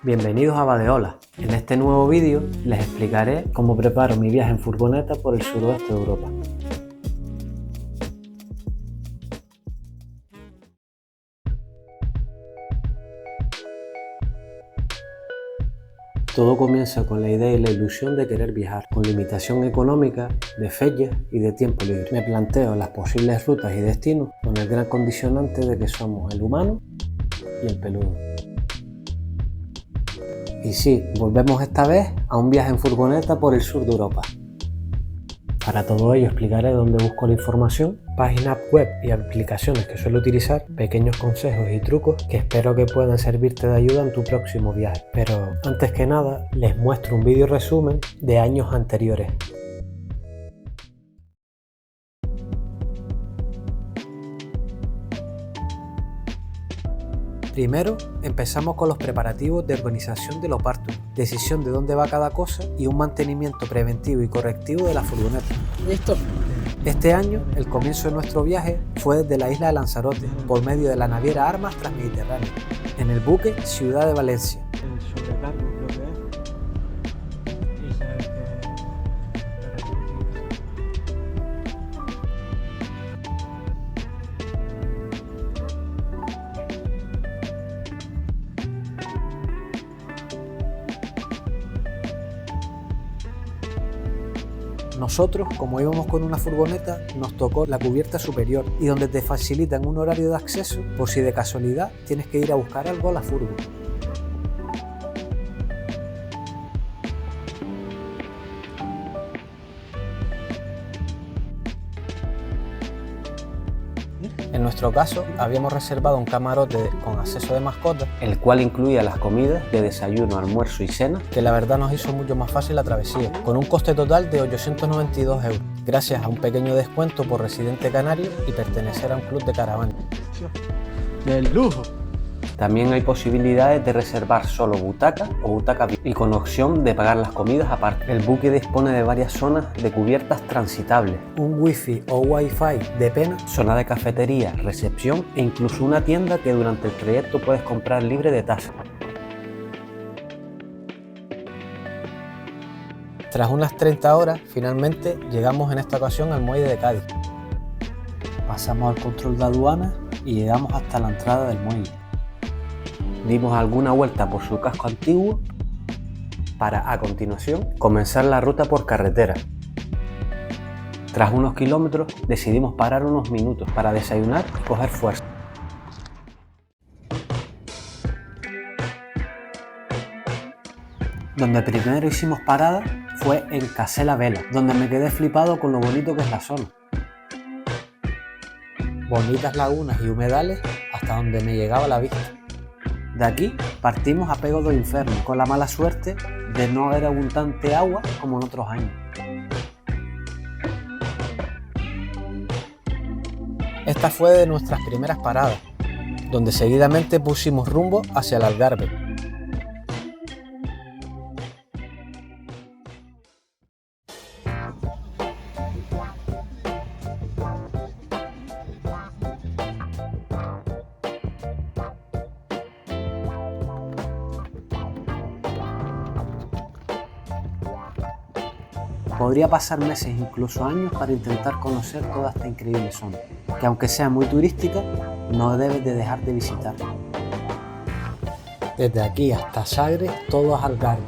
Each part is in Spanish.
Bienvenidos a Badeola. En este nuevo vídeo les explicaré cómo preparo mi viaje en furgoneta por el suroeste de Europa. Todo comienza con la idea y la ilusión de querer viajar, con limitación económica, de fechas y de tiempo libre. Me planteo las posibles rutas y destinos con el gran condicionante de que somos el humano y el peludo. Y sí, volvemos esta vez a un viaje en furgoneta por el sur de Europa. Para todo ello explicaré dónde busco la información, páginas web y aplicaciones que suelo utilizar, pequeños consejos y trucos que espero que puedan servirte de ayuda en tu próximo viaje. Pero antes que nada, les muestro un vídeo resumen de años anteriores. Primero, empezamos con los preparativos de organización de los bártulos, decisión de dónde va cada cosa y un mantenimiento preventivo y correctivo de la furgoneta. ¿Listo? Este año, el comienzo de nuestro viaje fue desde la isla de Lanzarote, por medio de la naviera Armas Transmediterránea, en el buque Ciudad de Valencia. El sobrecargo creo que es. Esa es Nosotros, como íbamos con una furgoneta, nos tocó la cubierta superior y donde te facilitan un horario de acceso por si de casualidad tienes que ir a buscar algo a la furgo. En nuestro caso, habíamos reservado un camarote con acceso de mascotas, el cual incluía las comidas de desayuno, almuerzo y cena, que la verdad nos hizo mucho más fácil la travesía, con un coste total de 892 €, gracias a un pequeño descuento por residente canario y pertenecer a un club de caravana. del lujo. También hay posibilidades de reservar solo butaca o butaca VIP y con opción de pagar las comidas aparte. El buque dispone de varias zonas de cubiertas transitables, un wifi o wifi de pena, zona de cafetería, recepción e incluso una tienda que durante el trayecto puedes comprar libre de tasa. Tras unas 30 horas, finalmente llegamos en esta ocasión al muelle de Cádiz. Pasamos al control de aduanas y llegamos hasta la entrada del muelle. Dimos alguna vuelta por su casco antiguo para, a continuación, comenzar la ruta por carretera. Tras unos kilómetros decidimos parar unos minutos para desayunar y coger fuerza. Donde primero hicimos parada fue en Casé la Vela, donde me quedé flipado con lo bonito que es la zona. Bonitas lagunas y humedales hasta donde me llegaba la vista. De aquí partimos a Pego do Inferno, con la mala suerte de no haber abundante agua como en otros años. Esta fue de nuestras primeras paradas, donde seguidamente pusimos rumbo hacia el Algarve. Podría pasar meses, incluso años, para intentar conocer toda esta increíble zona, que aunque sea muy turística, no debes de dejar de visitar. Desde aquí hasta Sagres, todo es Algarve.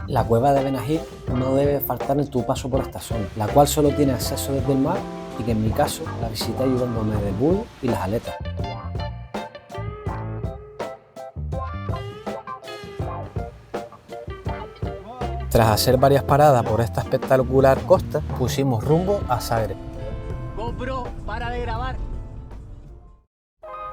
La cueva de Benajir no debe faltar en tu paso por esta zona, la cual solo tiene acceso desde el mar y que en mi caso la visité ayudándome del bulo y las aletas. Tras hacer varias paradas por esta espectacular costa, pusimos rumbo a Sagres. GoPro, para de grabar.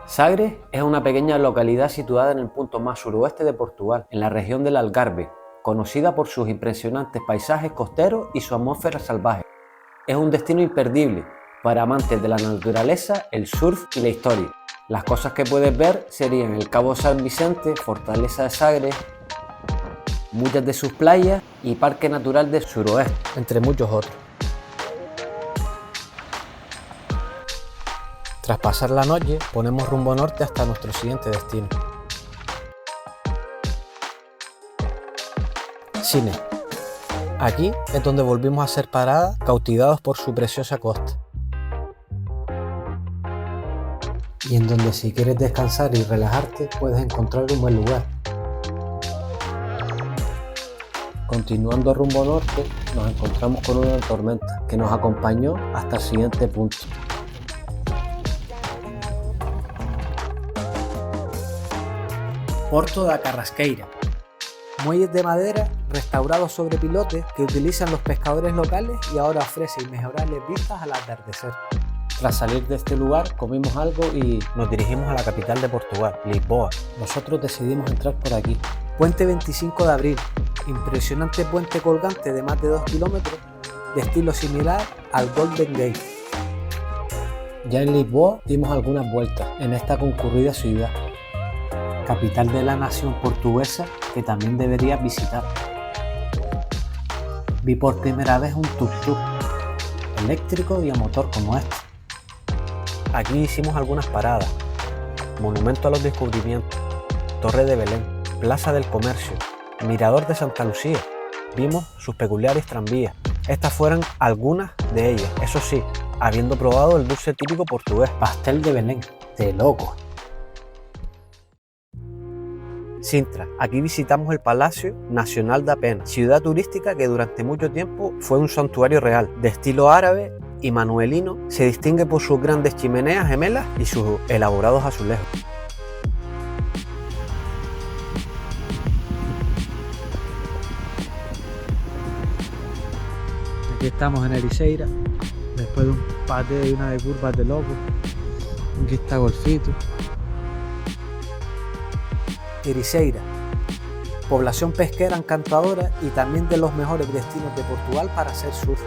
Sagres es una pequeña localidad situada en el punto más suroeste de Portugal, en la región del Algarve, conocida por sus impresionantes paisajes costeros y su atmósfera salvaje. Es un destino imperdible para amantes de la naturaleza, el surf y la historia. Las cosas que puedes ver serían el Cabo San Vicente, Fortaleza de Sagres, muchas de sus playas y Parque Natural del Suroeste, entre muchos otros. Tras pasar la noche, ponemos rumbo norte hasta nuestro siguiente destino. Cine. Aquí es donde volvimos a hacer parada, cautivados por su preciosa costa. Y en donde si quieres descansar y relajarte, puedes encontrar un buen lugar. Continuando rumbo norte, nos encontramos con una tormenta que nos acompañó hasta el siguiente punto. Porto da Carrasqueira. Muelles de madera restaurados sobre pilotes que utilizan los pescadores locales y ahora ofrece inmejorables vistas al atardecer. Tras salir de este lugar comimos algo y nos dirigimos a la capital de Portugal, Lisboa. Nosotros decidimos entrar por aquí. Puente 25 de abril, impresionante puente colgante de más de 2 kilómetros, de estilo similar al Golden Gate. Ya en Lisboa dimos algunas vueltas en esta concurrida ciudad, capital de la nación portuguesa que también deberías visitar. Vi por primera vez un tuk-tuk eléctrico y a motor como este. Aquí hicimos algunas paradas: Monumento a los Descubrimientos, Torre de Belén, Plaza del Comercio, Mirador de Santa Lucía. Vimos sus peculiares tranvías. Estas fueron algunas de ellas, eso sí, habiendo probado el dulce típico portugués, pastel de Belén, de loco. Sintra. Aquí visitamos el Palacio Nacional da Pena, ciudad turística que durante mucho tiempo fue un santuario real, de estilo árabe y manuelino. Se distingue por sus grandes chimeneas gemelas y sus elaborados azulejos. Aquí estamos en Ericeira, después de un pateo y una de curvas de loco. Aquí está Golfito. Ericeira, población pesquera encantadora y también de los mejores destinos de Portugal para hacer surf.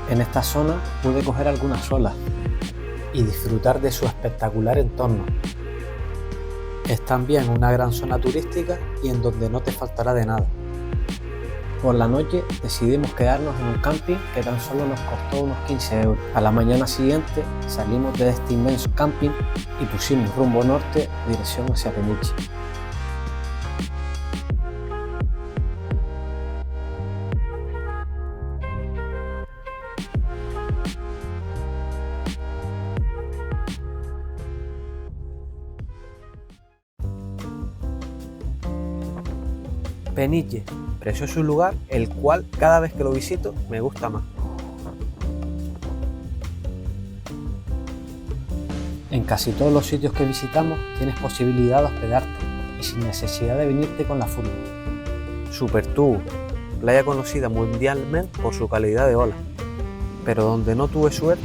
En esta zona pude coger algunas olas y disfrutar de su espectacular entorno. Es también una gran zona turística y en donde no te faltará de nada. Por la noche decidimos quedarnos en un camping que tan solo nos costó unos 15 euros. A la mañana siguiente salimos de este inmenso camping y pusimos rumbo norte, dirección hacia Peniche. Peniche, precioso lugar, el cual cada vez que lo visito me gusta más. En casi todos los sitios que visitamos tienes posibilidad de hospedarte y sin necesidad de venirte con la furgo. Supertubo, playa conocida mundialmente por su calidad de olas, pero donde no tuve suerte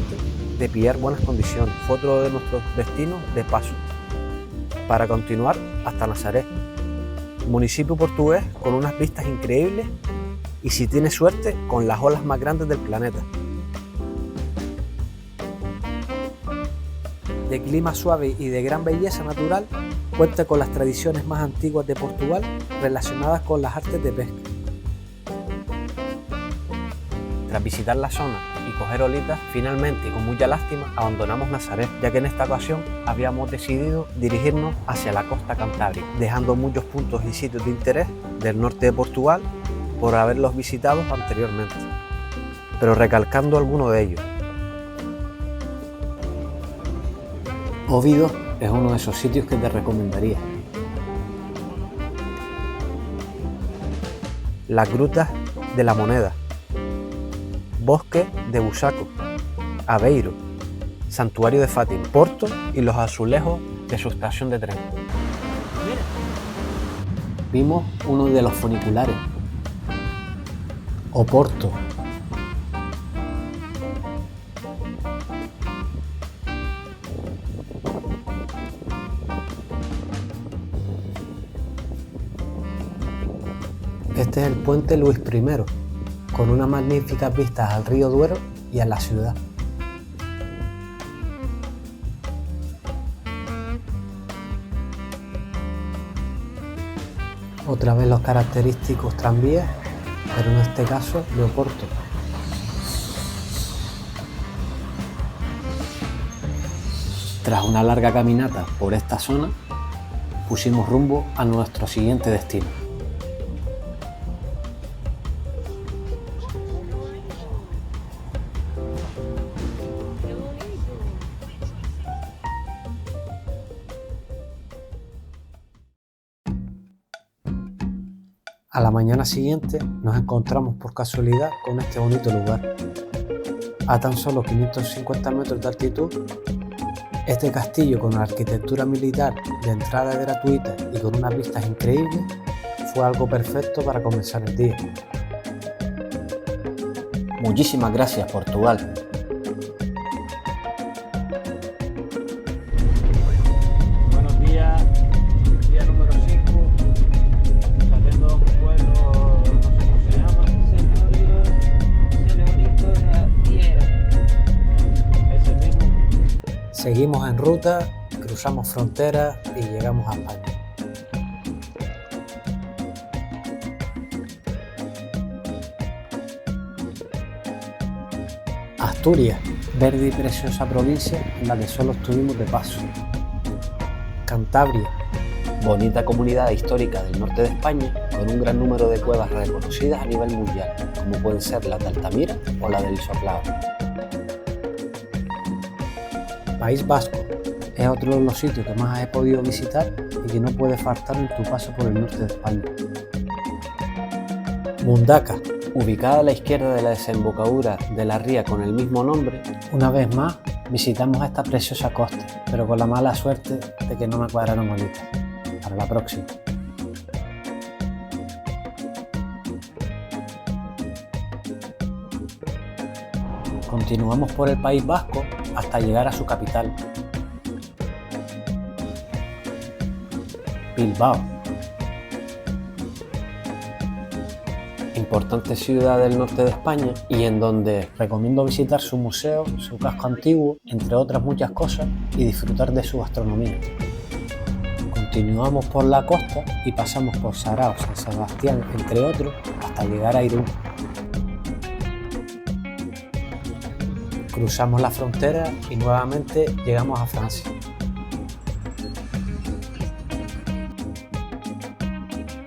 de pillar buenas condiciones. Fue otro de nuestros destinos de paso, para continuar hasta Nazaré, municipio portugués con unas vistas increíbles y, si tienes suerte, con las olas más grandes del planeta. De clima suave y de gran belleza natural, cuenta con las tradiciones más antiguas de Portugal relacionadas con las artes de pesca. Tras visitar la zona y coger olitas, finalmente y con mucha lástima abandonamos Nazaré, ya que en esta ocasión habíamos decidido dirigirnos hacia la costa cantábrica, dejando muchos puntos y sitios de interés del norte de Portugal por haberlos visitado anteriormente, pero recalcando alguno de ellos. Óbidos es uno de esos sitios que te recomendaría. Las grutas de la Moneda, Bosque de Busaco, Aveiro, Santuario de Fátima, Porto y los azulejos de su estación de tren. Vimos uno de los funiculares, Oporto. Este es el puente Luis I, con unas magníficas vistas al río Duero y a la ciudad. Otra vez los característicos tranvías, pero en este caso de Oporto. Tras una larga caminata por esta zona, pusimos rumbo a nuestro siguiente destino. A la mañana siguiente nos encontramos por casualidad con este bonito lugar. A tan solo 550 metros de altitud, este castillo con arquitectura militar de entrada gratuita y con unas vistas increíbles fue algo perfecto para comenzar el día. Muchísimas gracias, Portugal. Buenos días, día número 5, saliendo de un pueblo, no sé cómo se llama. Ese mismo. Seguimos en ruta, cruzamos fronteras y llegamos a España. Asturias, verde y preciosa provincia en la que solo estuvimos de paso. Cantabria, Bonita comunidad histórica del norte de España con un gran número de cuevas reconocidas a nivel mundial, como pueden ser la de Altamira o la del Soplao. País Vasco, es otro de los sitios que más he podido visitar y que no puede faltar en tu paso por el norte de España. Mundaka, Ubicada a la izquierda de la desembocadura de la ría con el mismo nombre, una vez más visitamos esta preciosa costa, pero con la mala suerte de que no me cuadraron bonitas. Para la próxima. Continuamos por el País Vasco hasta llegar a su capital, Bilbao. importante ciudad del norte de España y en donde Recomiendo visitar su museo, su casco antiguo, entre otras muchas cosas, y disfrutar de su gastronomía. Continuamos por la costa y pasamos por Sarao, San Sebastián, entre otros, hasta llegar a Irún. Cruzamos la frontera y nuevamente llegamos a Francia.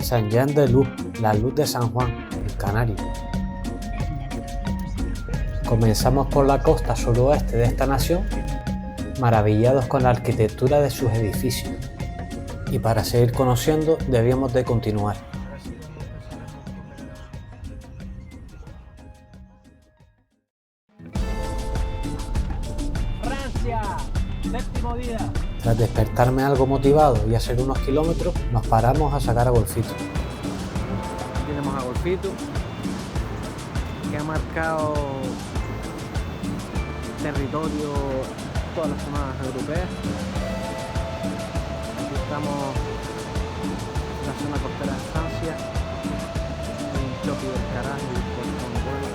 Saint-Jean-de-Luz, la luz de San Juan, en Canarias. Comenzamos por la costa suroeste de esta nación, maravillados con la arquitectura de sus edificios. Y para seguir conociendo debíamos de continuar. Francia, séptimo día. Tras despertarme algo motivado y hacer unos kilómetros, nos paramos a sacar a Golfito. Aquí tenemos a Golfito, que ha marcado territorio todas las semanas europeas. Aquí estamos en la zona costera de Francia, hay un choque del carajo y por un vuelo.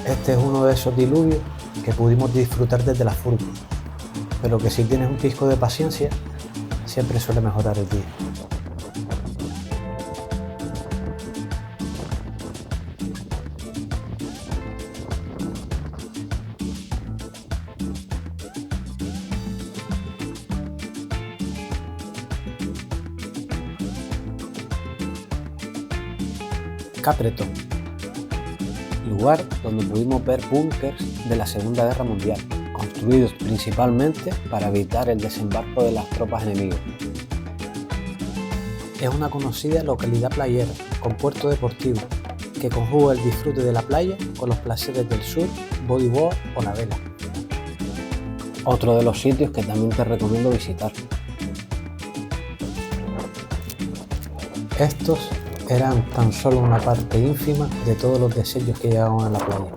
Este es uno de esos diluvios que pudimos disfrutar desde la furgo, pero que si tienes un pisco de paciencia, siempre suele mejorar el día. Capbreton, lugar donde pudimos ver búnkers de la Segunda Guerra Mundial, construidos principalmente para evitar el desembarco de las tropas enemigas. Es una conocida localidad playera, con puerto deportivo, que conjuga el disfrute de la playa con los placeres del surf, bodyboard o la vela. Otro de los sitios que también te recomiendo visitar. Estos eran tan solo una parte ínfima de todos los desechos que llegaban a la playa.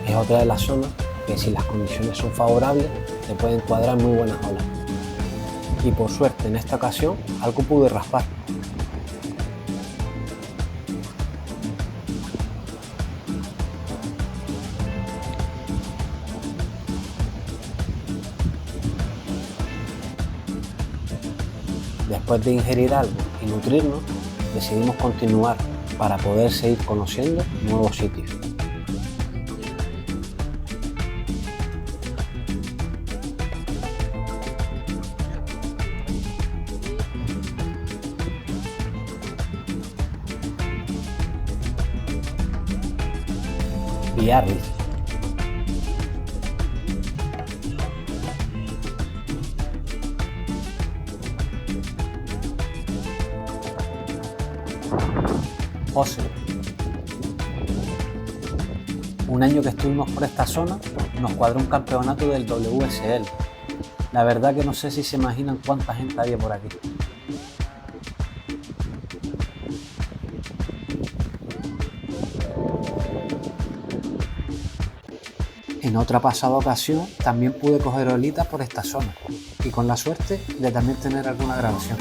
Es otra de las zonas que si las condiciones son favorables te pueden cuadrar muy buenas olas. Y por suerte en esta ocasión algo pude raspar. Después de ingerir algo y nutrirnos, decidimos continuar para poder seguir conociendo nuevos sitios. Biarritz. José. Un año que estuvimos por esta zona nos cuadró un campeonato del WSL. La verdad que no sé si se imaginan cuánta gente había por aquí. En otra pasada ocasión también pude coger olitas por esta zona y con la suerte de también tener alguna grabación.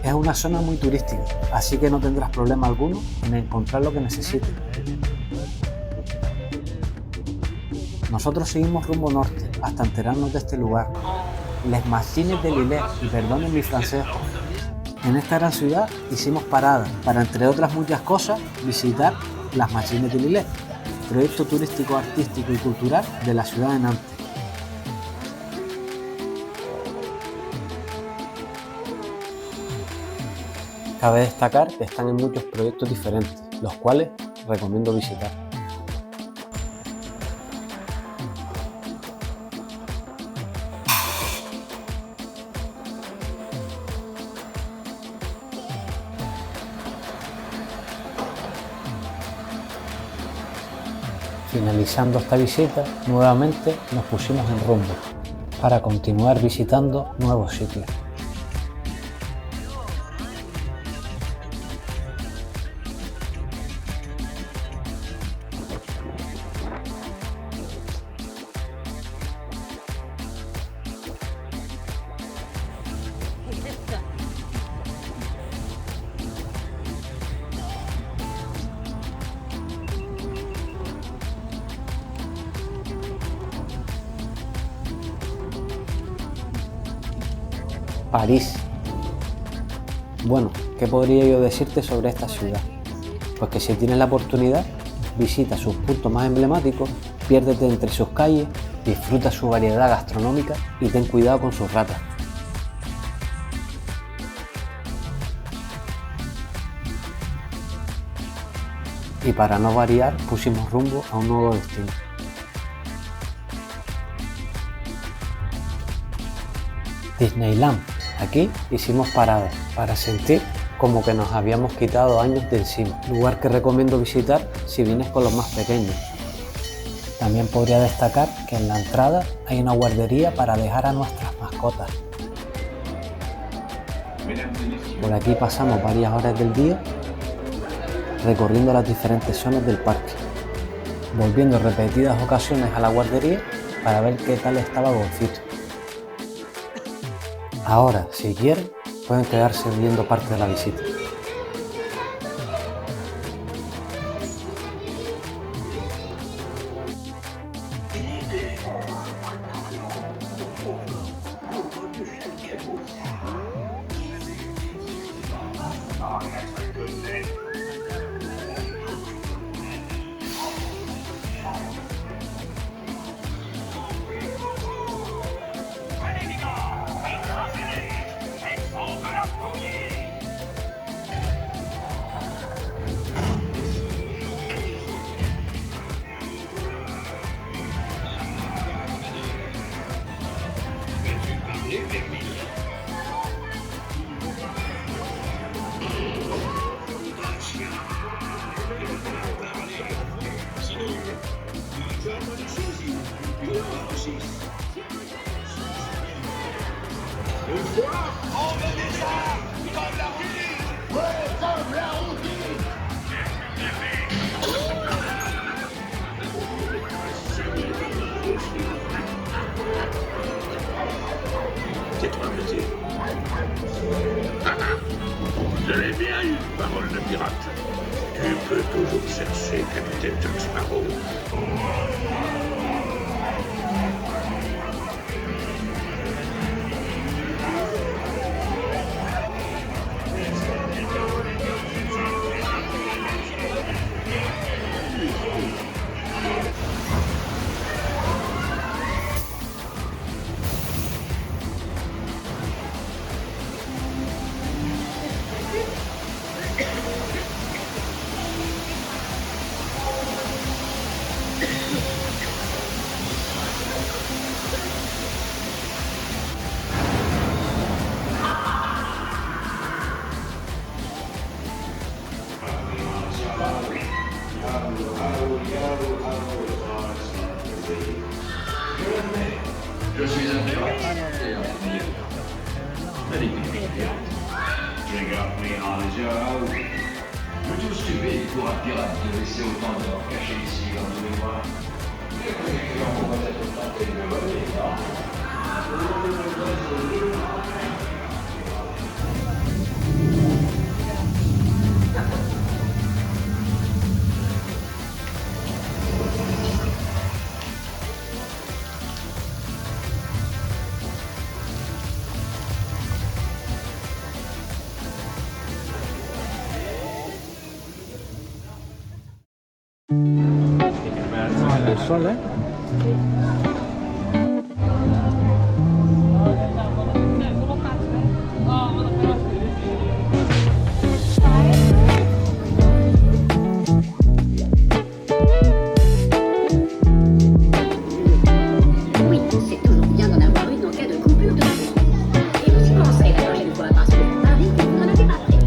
Es una zona muy turística, así que no tendrás problema alguno en encontrar lo que necesites. Nosotros seguimos rumbo norte hasta enterarnos de este lugar, Les Machines de Lillet, y perdonen mi francés. En esta gran ciudad hicimos parada para, entre otras muchas cosas, visitar las Machines de Lillet, proyecto turístico, artístico y cultural de la ciudad de Nantes. Cabe destacar que están en muchos proyectos diferentes, los cuales recomiendo visitar. Finalizando esta visita, nuevamente nos pusimos en rumbo para continuar visitando nuevos sitios. París. Bueno, ¿qué podría yo decirte sobre esta ciudad? Pues que si tienes la oportunidad, visita sus puntos más emblemáticos, piérdete entre sus calles, disfruta su variedad gastronómica y ten cuidado con sus ratas. Y para no variar, pusimos rumbo a un nuevo destino. Disneyland. Aquí hicimos paradas para sentir como que nos habíamos quitado años de encima. Lugar que recomiendo visitar si vienes con los más pequeños. También podría destacar que en la entrada hay una guardería para dejar a nuestras mascotas. Por aquí pasamos varias horas del día recorriendo las diferentes zonas del parque, volviendo repetidas ocasiones a la guardería para ver qué tal estaba Golfito. Ahora, si quieren, pueden quedarse viendo parte de la visita. C'est toi, monsieur. Je l'ai bien eu, parole de pirate. Tu peux toujours chercher Capitaine Jack Sparrow. Je suis un pirate et un premier. Magnifique. Regarde-moi dans les yeux. Plutôt stupide pour un pirate de laisser autant d'or caché ici dans nos mémoires. On pourrait être tenté de le voler, non? El sol, ¿eh? Oui, c'est toujours bien d'en avoir une en cas de coupure de courant. Et vous y penserez la prochaine fois, parce que Paris, vous n'en avez pas pris.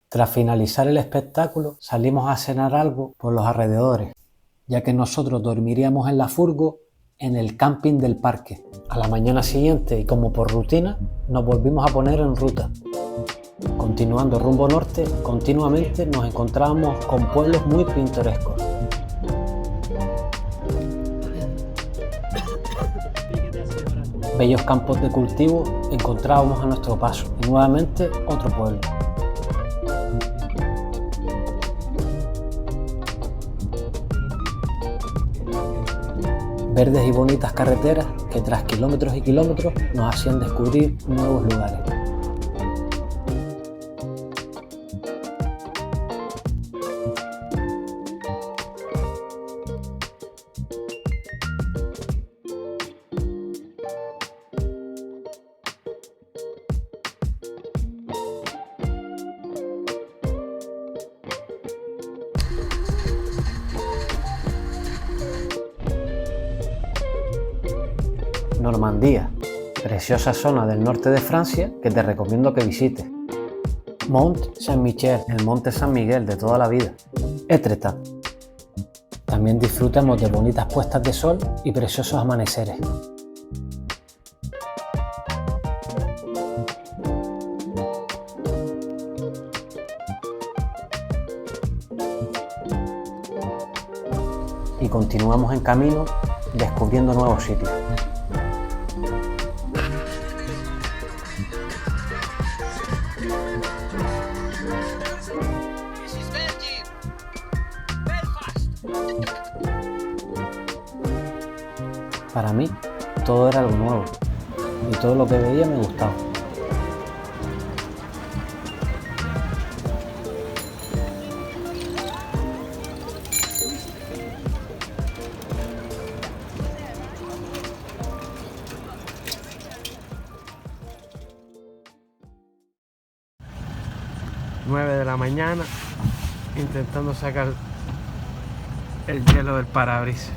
Tras finalizar el espectáculo, salimos a cenar algo por los alrededores, ya que nosotros dormiríamos en la furgo en el camping del parque. A la mañana siguiente, y como por rutina, nos volvimos a poner en ruta. Continuando rumbo norte, continuamente nos encontrábamos con pueblos muy pintorescos. Bellos campos de cultivo encontrábamos a nuestro paso y nuevamente otro pueblo. Verdes y bonitas carreteras que tras kilómetros y kilómetros nos hacían descubrir nuevos lugares. Normandía, preciosa zona del norte de Francia que te recomiendo que visites. Mont Saint-Michel, el monte San Miguel de toda la vida. Étretat. También disfrutamos de bonitas puestas de sol y preciosos amaneceres. Y continuamos en camino descubriendo nuevos sitios. Para mí, todo era algo nuevo y todo lo que veía me gustaba. Nueve de la mañana, intentando sacar el hielo del parabrisas.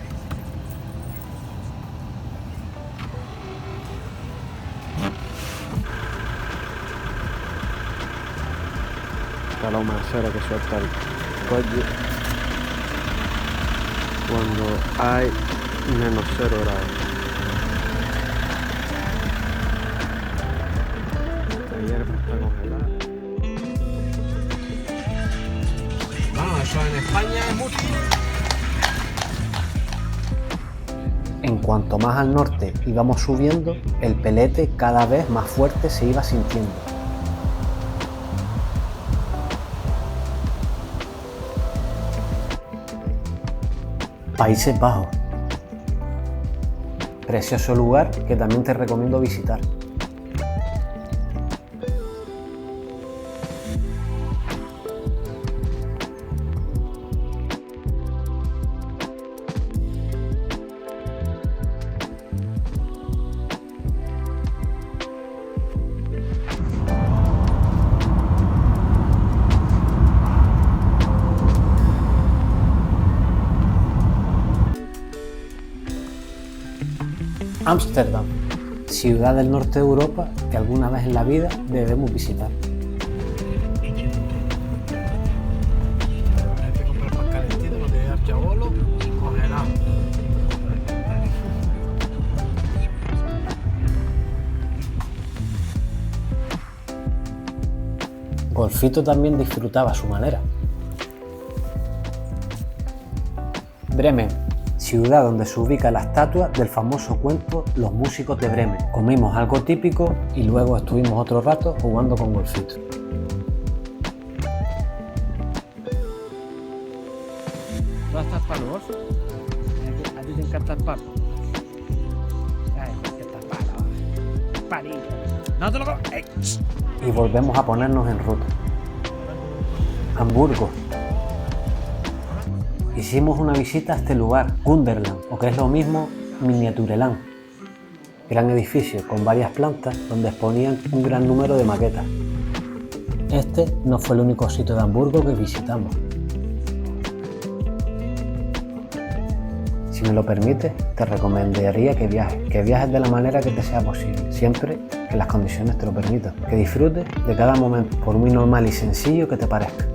La humacera que suelta el coche cuando hay menos 0 grados. La hierba está congelada. Bueno, eso en España es mucho. En cuanto más al norte íbamos subiendo, el pelete cada vez más fuerte se iba sintiendo. Países Bajos. Precioso lugar que también te recomiendo visitar. Ámsterdam, ciudad del norte de Europa que alguna vez en la vida debemos visitar. Hay que comprar pan calentito porque llevar chabolo congelado. Golfito también disfrutaba a su manera. Bremen, ciudad donde se ubica la estatua del famoso cuento Los músicos de Bremen. Comimos algo típico y luego estuvimos otro rato jugando con Golfito. ¿Tú estás palo, Golfo? ¿A ti te encanta el palo? Ay, que estás palo. Palito. No te lo comas. Y volvemos a ponernos en ruta. Hamburgo. Hicimos una visita a este lugar, Wunderland, o que es lo mismo, Miniatureland. Gran edificio con varias plantas donde exponían un gran número de maquetas. Este no fue el único sitio de Hamburgo que visitamos. Si me lo permites, te recomendaría que viajes de la manera que te sea posible, siempre que las condiciones te lo permitan. Que disfrutes de cada momento, por muy normal y sencillo que te parezca.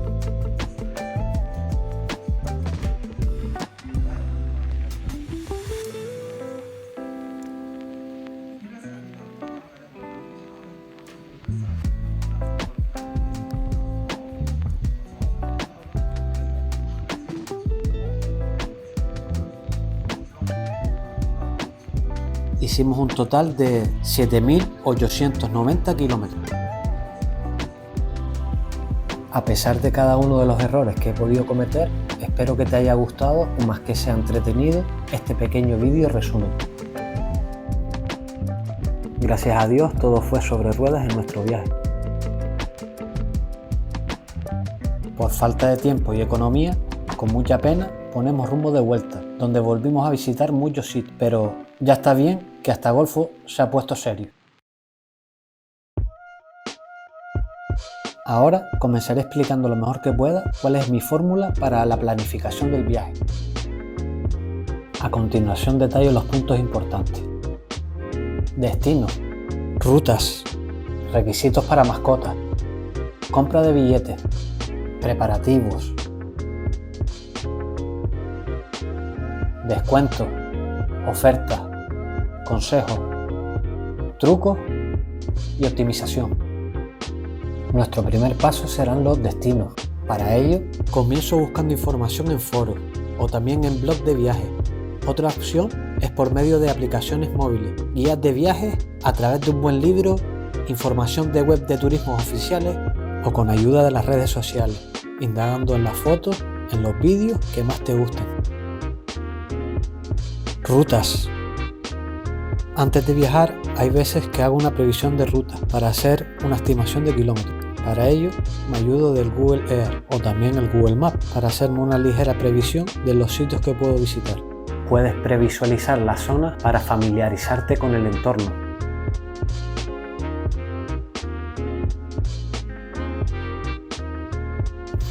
hicimos un total de 7.890 kilómetros. A pesar de cada uno de los errores que he podido cometer, espero que te haya gustado o más que sea entretenido este pequeño vídeo resumen. Gracias a Dios todo fue sobre ruedas en nuestro viaje. Por falta de tiempo y economía, con mucha pena, ponemos rumbo de vuelta, donde volvimos a visitar muchos sitios, pero ya está bien que hasta Golfo se ha puesto serio. Ahora comenzaré explicando lo mejor que pueda cuál es mi fórmula para la planificación del viaje. A continuación detallo los puntos importantes. Destinos, rutas, requisitos para mascotas, compra de billetes, preparativos, descuentos, ofertas, consejos, trucos y optimización. Nuestro primer paso serán los destinos. Para ello, comienzo buscando información en foros o también en blogs de viaje. Otra opción es por medio de aplicaciones móviles, guías de viajes a través de un buen libro, información de web de turismos oficiales o con ayuda de las redes sociales, indagando en las fotos, en los vídeos que más te gusten. Rutas. Antes de viajar, hay veces que hago una previsión de ruta para hacer una estimación de kilómetros. Para ello, me ayudo del Google Earth o también el Google Maps para hacerme una ligera previsión de los sitios que puedo visitar. Puedes previsualizar las zonas para familiarizarte con el entorno.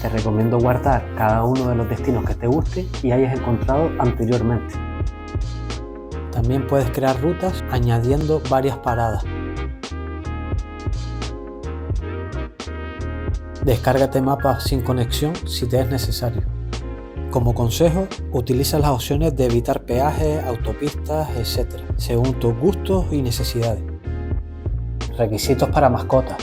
Te recomiendo guardar cada uno de los destinos que te guste y hayas encontrado anteriormente. También puedes crear rutas añadiendo varias paradas. Descárgate mapas sin conexión si te es necesario. Como consejo, utiliza las opciones de evitar peajes, autopistas, etc., según tus gustos y necesidades. Requisitos para mascotas.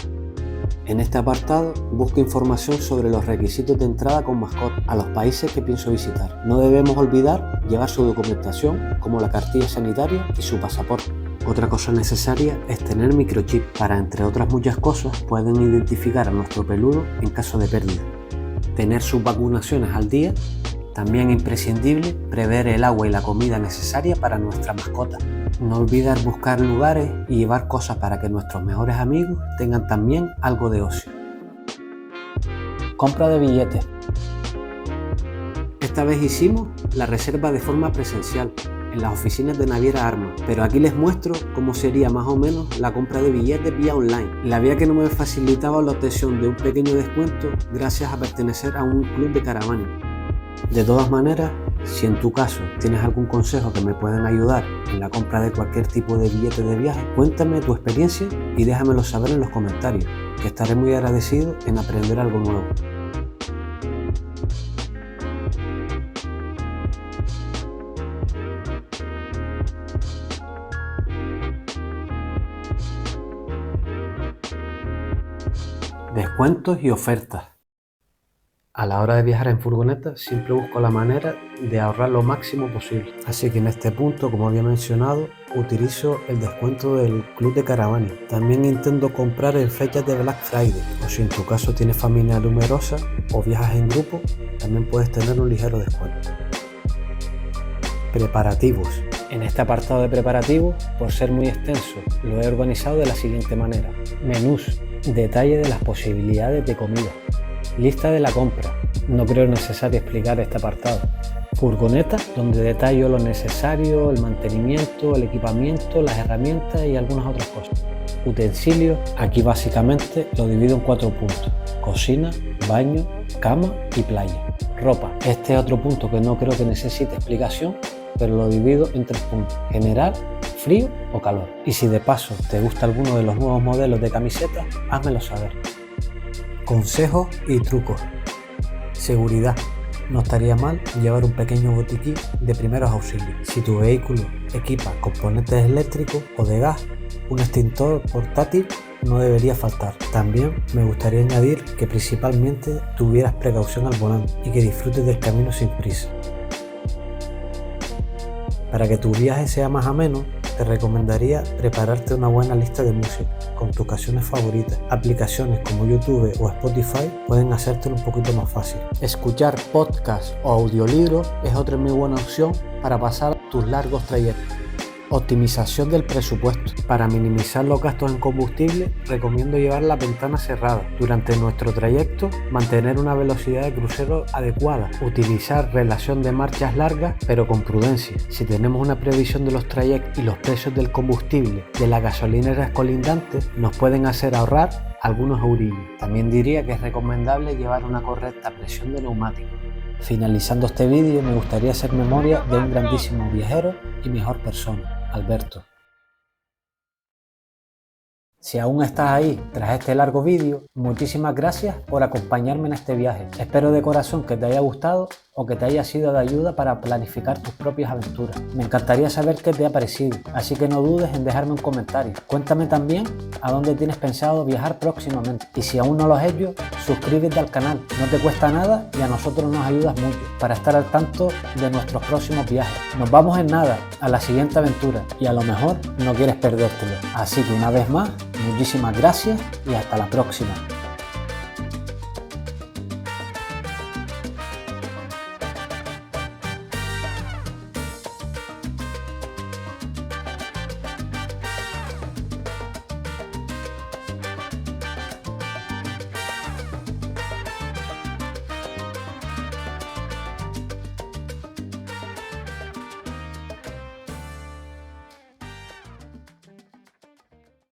En este apartado busco información sobre los requisitos de entrada con mascota a los países que pienso visitar. No debemos olvidar llevar su documentación como la cartilla sanitaria y su pasaporte. Otra cosa necesaria es tener microchip para, entre otras muchas cosas, pueden identificar a nuestro peludo en caso de pérdida. Tener sus vacunaciones al día. También imprescindible prever el agua y la comida necesaria para nuestra mascota. No olvidar buscar lugares y llevar cosas para que nuestros mejores amigos tengan también algo de ocio. Compra de billetes. Esta vez hicimos la reserva de forma presencial en las oficinas de Naviera Armas, pero aquí les muestro cómo sería más o menos la compra de billetes vía online. La vía que no me facilitaba la obtención de un pequeño descuento gracias a pertenecer a un club de caravaning. De todas maneras, si en tu caso tienes algún consejo que me puedan ayudar en la compra de cualquier tipo de billete de viaje, cuéntame tu experiencia y déjamelo saber en los comentarios, que estaré muy agradecido en aprender algo nuevo. Descuentos y ofertas. A la hora de viajar en furgoneta siempre busco la manera de ahorrar lo máximo posible. Así que en este punto, como había mencionado, utilizo el descuento del club de caravaning. También intento comprar en fechas de Black Friday, o si en tu caso tienes familia numerosa o viajas en grupo, también puedes tener un ligero descuento. Preparativos. En este apartado de preparativos, por ser muy extenso, lo he organizado de la siguiente manera. Menús, detalle de las posibilidades de comida. Lista de la compra. No creo necesario explicar este apartado. Furgoneta, donde detallo lo necesario, el mantenimiento, el equipamiento, las herramientas y algunas otras cosas. Utensilios, aquí básicamente lo divido en 4 puntos. Cocina, baño, cama y playa. Ropa, este es otro punto que no creo que necesite explicación, pero lo divido en 3 puntos. General, frío o calor. Y si de paso te gusta alguno de los nuevos modelos de camisetas, házmelo saber. Consejos y trucos. Seguridad. No estaría mal llevar un pequeño botiquín de primeros auxilios. Si tu vehículo equipa componentes eléctricos o de gas, un extintor portátil no debería faltar. También me gustaría añadir que principalmente tuvieras precaución al volante y que disfrutes del camino sin prisa. Para que tu viaje sea más ameno, te recomendaría prepararte una buena lista de música con tus canciones favoritas. Aplicaciones como YouTube o Spotify pueden hacértelo un poquito más fácil. Escuchar podcasts o audiolibros es otra muy buena opción para pasar tus largos trayectos. Optimización del presupuesto. Para minimizar los gastos en combustible, recomiendo llevar la ventana cerrada. Durante nuestro trayecto, mantener una velocidad de crucero adecuada. Utilizar relación de marchas largas, pero con prudencia. Si tenemos una previsión de los trayectos y los precios del combustible de las gasolineras colindantes, nos pueden hacer ahorrar algunos eurillos. También diría que es recomendable llevar una correcta presión de neumáticos. Finalizando este vídeo, me gustaría hacer memoria de un grandísimo viajero y mejor persona, Alberto. Si aún estás ahí tras este largo vídeo, muchísimas gracias por acompañarme en este viaje. Espero de corazón que te haya gustado o que te haya sido de ayuda para planificar tus propias aventuras. Me encantaría saber qué te ha parecido, así que no dudes en dejarme un comentario. Cuéntame también a dónde tienes pensado viajar próximamente. Y si aún no lo has hecho, suscríbete al canal. No te cuesta nada y a nosotros nos ayudas mucho para estar al tanto de nuestros próximos viajes. Nos vamos en nada a la siguiente aventura y a lo mejor no quieres perdértelo. Así que una vez más, muchísimas gracias y hasta la próxima.